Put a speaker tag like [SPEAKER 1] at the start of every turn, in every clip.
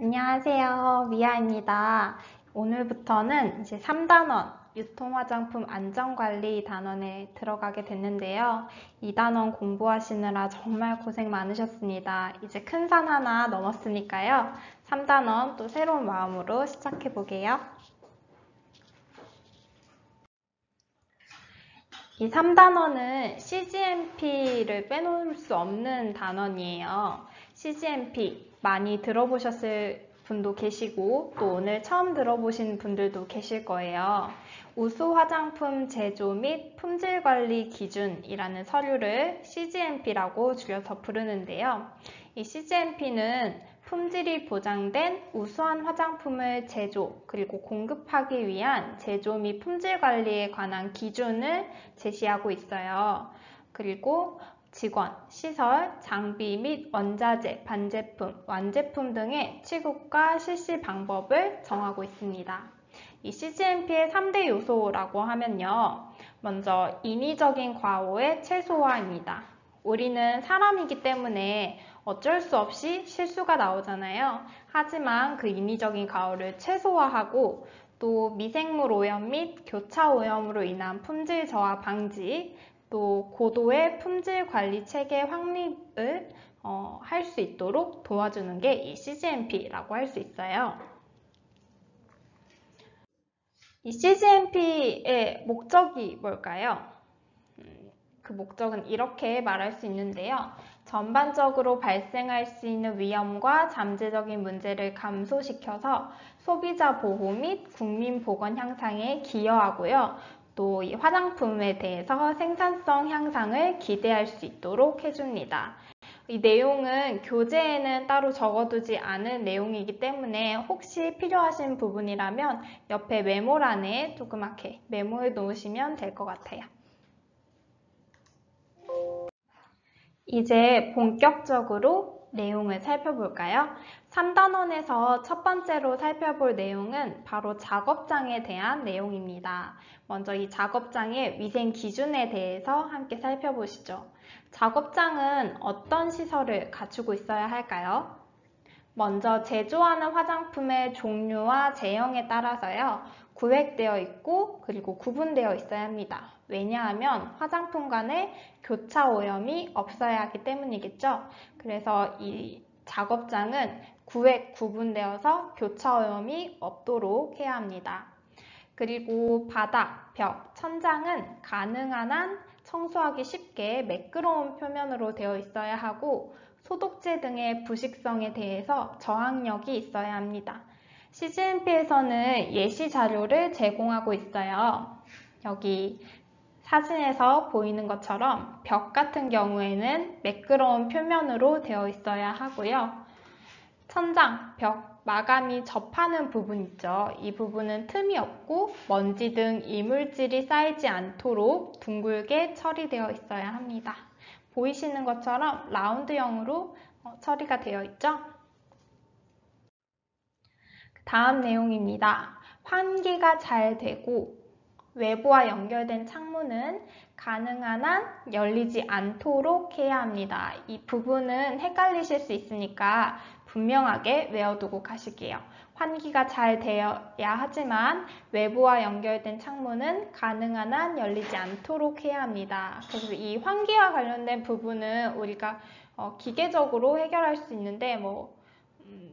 [SPEAKER 1] 안녕하세요. 미아입니다. 오늘부터는 이제 3단원 유통화장품 안전관리 단원에 들어가게 됐는데요. 이 단원 공부하시느라 정말 고생 많으셨습니다. 이제 큰 산 하나 넘었으니까요. 3단원 또 새로운 마음으로 시작해 보게요. 이 3단원은 CGMP를 빼놓을 수 없는 단원이에요. CGMP 많이 들어보셨을 분도 계시고 또 오늘 처음 들어보신 분들도 계실 거예요. 우수 화장품 제조 및 품질 관리 기준이라는 서류를 CGMP라고 줄여서 부르는데요. 이 CGMP는 품질이 보장된 우수한 화장품을 제조 그리고 공급하기 위한 제조 및 품질 관리에 관한 기준을 제시하고 있어요. 그리고 직원, 시설, 장비 및 원자재, 반제품, 완제품 등의 취급과 실시 방법을 정하고 있습니다. 이 CGMP의 3대 요소라고 하면요. 먼저 인위적인 과오의 최소화입니다. 우리는 사람이기 때문에 어쩔 수 없이 실수가 나오잖아요. 하지만 그 인위적인 과오를 최소화하고 또 미생물 오염 및 교차 오염으로 인한 품질 저하 방지, 또 고도의 품질 관리 체계 확립을 할 수 있도록 도와주는 게 이 CGMP라고 할 수 있어요. 이 CGMP의 목적이 뭘까요? 그 목적은 이렇게 말할 수 있는데요. 전반적으로 발생할 수 있는 위험과 잠재적인 문제를 감소시켜서 소비자 보호 및 국민 보건 향상에 기여하고요. 또 이 화장품에 대해서 생산성 향상을 기대할 수 있도록 해줍니다. 이 내용은 교재에는 따로 적어두지 않은 내용이기 때문에 혹시 필요하신 부분이라면 옆에 메모란에 조그맣게 메모해 놓으시면 될 것 같아요. 이제 본격적으로 내용을 살펴볼까요? 3단원에서 첫 번째로 살펴볼 내용은 바로 작업장에 대한 내용입니다. 먼저 이 작업장의 위생 기준에 대해서 함께 살펴보시죠. 작업장은 어떤 시설을 갖추고 있어야 할까요? 먼저 제조하는 화장품의 종류와 제형에 따라서요. 구획되어 있고 그리고 구분되어 있어야 합니다. 왜냐하면 화장품 간에 교차 오염이 없어야 하기 때문이겠죠. 그래서 이 작업장은 구획 구분되어서 교차 오염이 없도록 해야 합니다. 그리고 바닥, 벽, 천장은 가능한 한 청소하기 쉽게 매끄러운 표면으로 되어 있어야 하고 소독제 등의 부식성에 대해서 저항력이 있어야 합니다. CGMP에서는 예시 자료를 제공하고 있어요. 여기 사진에서 보이는 것처럼 벽 같은 경우에는 매끄러운 표면으로 되어 있어야 하고요. 천장, 벽, 마감이 접하는 부분 있죠. 이 부분은 틈이 없고 먼지 등 이물질이 쌓이지 않도록 둥글게 처리되어 있어야 합니다. 보이시는 것처럼 라운드형으로 처리가 되어 있죠. 다음 내용입니다. 환기가 잘 되고 외부와 연결된 창문은 가능한 한 열리지 않도록 해야 합니다. 이 부분은 헷갈리실 수 있으니까 분명하게 외워두고 가실게요. 환기가 잘 되어야 하지만 외부와 연결된 창문은 가능한 한 열리지 않도록 해야 합니다. 그래서 이 환기와 관련된 부분은 우리가 기계적으로 해결할 수 있는데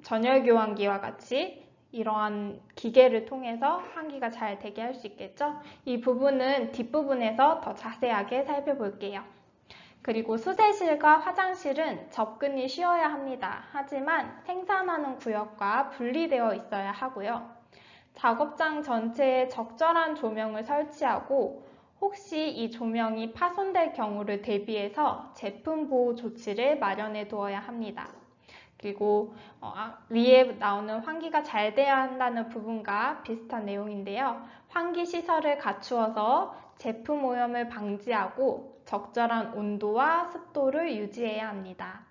[SPEAKER 1] 전열 교환기와 같이 이러한 기계를 통해서 환기가 잘 되게 할 수 있겠죠? 이 부분은 뒷부분에서 더 자세하게 살펴볼게요. 그리고 수세실과 화장실은 접근이 쉬워야 합니다. 하지만 생산하는 구역과 분리되어 있어야 하고요. 작업장 전체에 적절한 조명을 설치하고 혹시 이 조명이 파손될 경우를 대비해서 제품 보호 조치를 마련해 두어야 합니다. 그리고 위에 나오는 환기가 잘 돼야 한다는 부분과 비슷한 내용인데요. 환기 시설을 갖추어서 제품 오염을 방지하고 적절한 온도와 습도를 유지해야 합니다.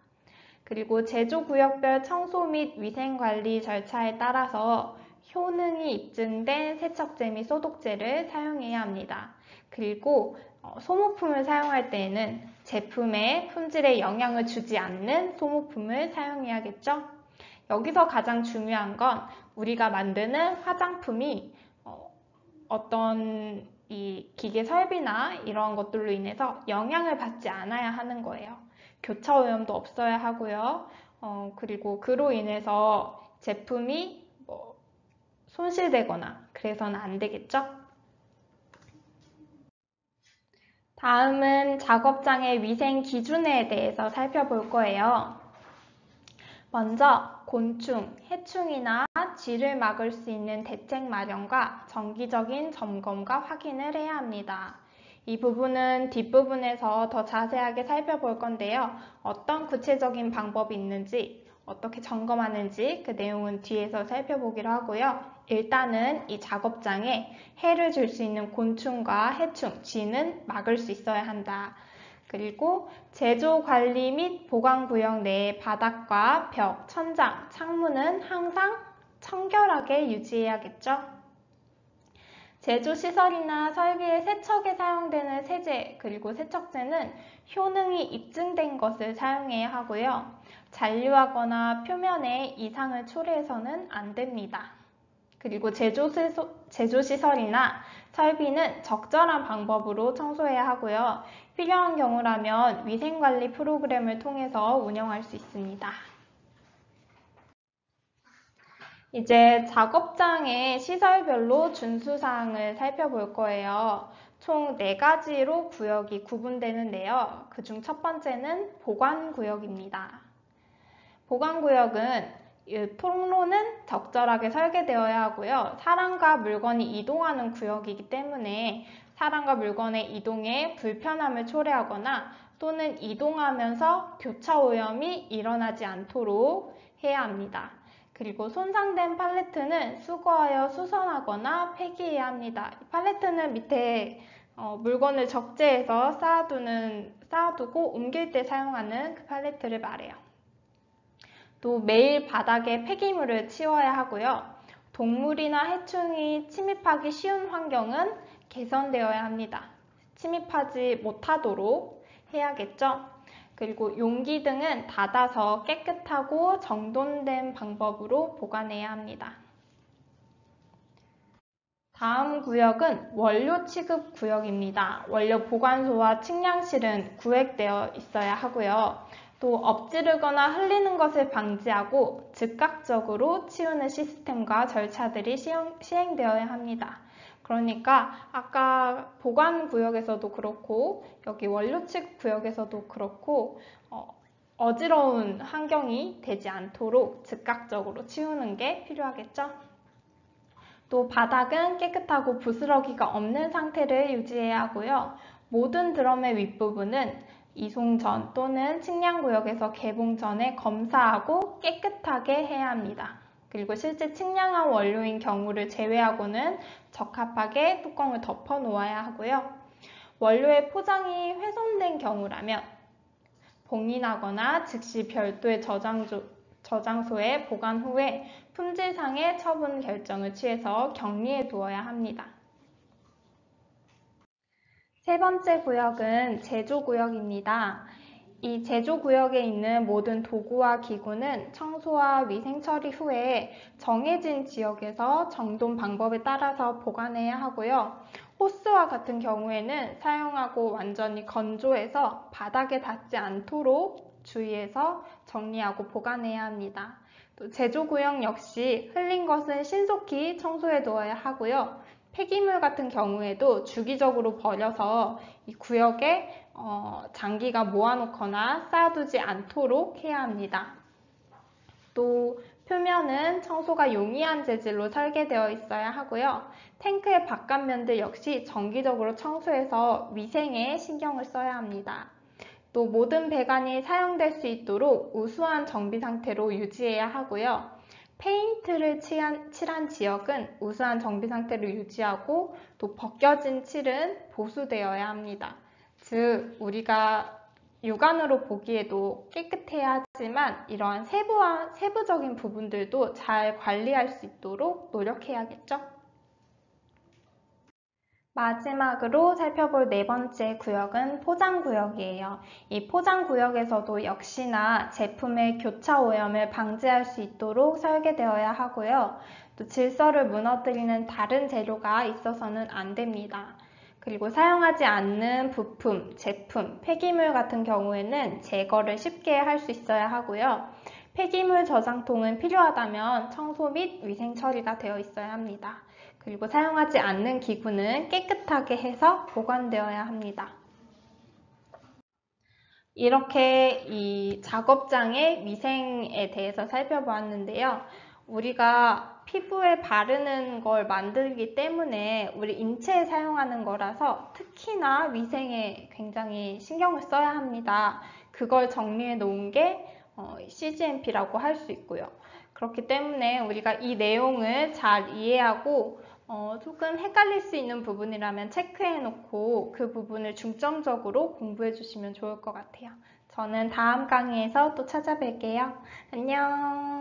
[SPEAKER 1] 그리고 제조구역별 청소 및 위생관리 절차에 따라서 효능이 입증된 세척제 및 소독제를 사용해야 합니다. 그리고 소모품을 사용할 때에는 제품의 품질에 영향을 주지 않는 소모품을 사용해야겠죠? 여기서 가장 중요한 건 우리가 만드는 화장품이 어떤 이 기계 설비나 이런 것들로 인해서 영향을 받지 않아야 하는 거예요. 교차 오염도 없어야 하고요. 그리고 그로 인해서 제품이 손실되거나 그래서는 안 되겠죠? 다음은 작업장의 위생 기준에 대해서 살펴볼 거예요. 먼저 곤충, 해충이나 쥐를 막을 수 있는 대책 마련과 정기적인 점검과 확인을 해야 합니다. 이 부분은 뒷부분에서 더 자세하게 살펴볼 건데요. 어떤 구체적인 방법이 있는지, 어떻게 점검하는지 그 내용은 뒤에서 살펴보기로 하고요. 일단은 이 작업장에 해를 줄 수 있는 곤충과 해충, 쥐는 막을 수 있어야 한다. 그리고 제조 관리 및 보관 구역 내의 바닥과 벽, 천장, 창문은 항상 청결하게 유지해야겠죠. 제조시설이나 설비의 세척에 사용되는 세제 그리고 세척제는 효능이 입증된 것을 사용해야 하고요. 잔류하거나 표면에 이상을 초래해서는 안 됩니다. 그리고 제조시설이나 설비는 적절한 방법으로 청소해야 하고요. 필요한 경우라면 위생관리 프로그램을 통해서 운영할 수 있습니다. 이제 작업장의 시설별로 준수사항을 살펴볼 거예요. 총 4가지로 구역이 구분되는데요. 그중 첫 번째는 보관구역입니다. 보관구역은 통로는 적절하게 설계되어야 하고요. 사람과 물건이 이동하는 구역이기 때문에 사람과 물건의 이동에 불편함을 초래하거나 또는 이동하면서 교차 오염이 일어나지 않도록 해야 합니다. 그리고 손상된 팔레트는 수거하여 수선하거나 폐기해야 합니다. 팔레트는 밑에 물건을 적재해서 쌓아두고 옮길 때 사용하는 그 팔레트를 말해요. 또 매일 바닥에 폐기물을 치워야 하고요. 동물이나 해충이 침입하기 쉬운 환경은 개선되어야 합니다. 침입하지 못하도록 해야겠죠. 그리고 용기 등은 닫아서 깨끗하고 정돈된 방법으로 보관해야 합니다. 다음 구역은 원료 취급 구역입니다. 원료 보관소와 측량실은 구획되어 있어야 하고요. 또 엎지르거나 흘리는 것을 방지하고 즉각적으로 치우는 시스템과 절차들이 시행되어야 합니다. 그러니까 아까 보관구역에서도 그렇고 여기 원료 취급 구역에서도 그렇고 어지러운 환경이 되지 않도록 즉각적으로 치우는 게 필요하겠죠? 또 바닥은 깨끗하고 부스러기가 없는 상태를 유지해야 하고요. 모든 드럼의 윗부분은 이송 전 또는 측량구역에서 개봉 전에 검사하고 깨끗하게 해야 합니다. 그리고 실제 측량한 원료인 경우를 제외하고는 적합하게 뚜껑을 덮어 놓아야 하고요. 원료의 포장이 훼손된 경우라면 봉인하거나 즉시 별도의 저장소에 보관 후에 품질상의 처분 결정을 취해서 격리해 두어야 합니다. 세 번째 구역은 제조구역입니다. 이 제조구역에 있는 모든 도구와 기구는 청소와 위생 처리 후에 정해진 지역에서 정돈 방법에 따라서 보관해야 하고요. 호스와 같은 경우에는 사용하고 완전히 건조해서 바닥에 닿지 않도록 주의해서 정리하고 보관해야 합니다. 또 제조구역 역시 흘린 것은 신속히 청소해 두어야 하고요. 폐기물 같은 경우에도 주기적으로 버려서 이 구역에 장기간 모아놓거나 쌓아두지 않도록 해야 합니다. 또 표면은 청소가 용이한 재질로 설계되어 있어야 하고요. 탱크의 바깥면들 역시 정기적으로 청소해서 위생에 신경을 써야 합니다. 또 모든 배관이 사용될 수 있도록 우수한 정비 상태로 유지해야 하고요. 페인트를 칠한 지역은 우수한 정비 상태를 유지하고 또 벗겨진 칠은 보수되어야 합니다. 즉 우리가 육안으로 보기에도 깨끗해야 하지만 이러한 세부적인 부분들도 잘 관리할 수 있도록 노력해야겠죠? 마지막으로 살펴볼 네 번째 구역은 포장 구역이에요. 이 포장 구역에서도 역시나 제품의 교차 오염을 방지할 수 있도록 설계되어야 하고요. 또 질서를 무너뜨리는 다른 재료가 있어서는 안 됩니다. 그리고 사용하지 않는 부품, 제품, 폐기물 같은 경우에는 제거를 쉽게 할 수 있어야 하고요. 폐기물 저장통은 필요하다면 청소 및 위생 처리가 되어 있어야 합니다. 그리고 사용하지 않는 기구는 깨끗하게 해서 보관되어야 합니다. 이렇게 이 작업장의 위생에 대해서 살펴보았는데요. 우리가 피부에 바르는 걸 만들기 때문에 우리 인체에 사용하는 거라서 특히나 위생에 굉장히 신경을 써야 합니다. 그걸 정리해 놓은 게 CGMP라고 할 수 있고요. 그렇기 때문에 우리가 이 내용을 잘 이해하고 조금 헷갈릴 수 있는 부분이라면 체크해 놓고 그 부분을 중점적으로 공부해 주시면 좋을 것 같아요. 저는 다음 강의에서 또 찾아뵐게요. 안녕.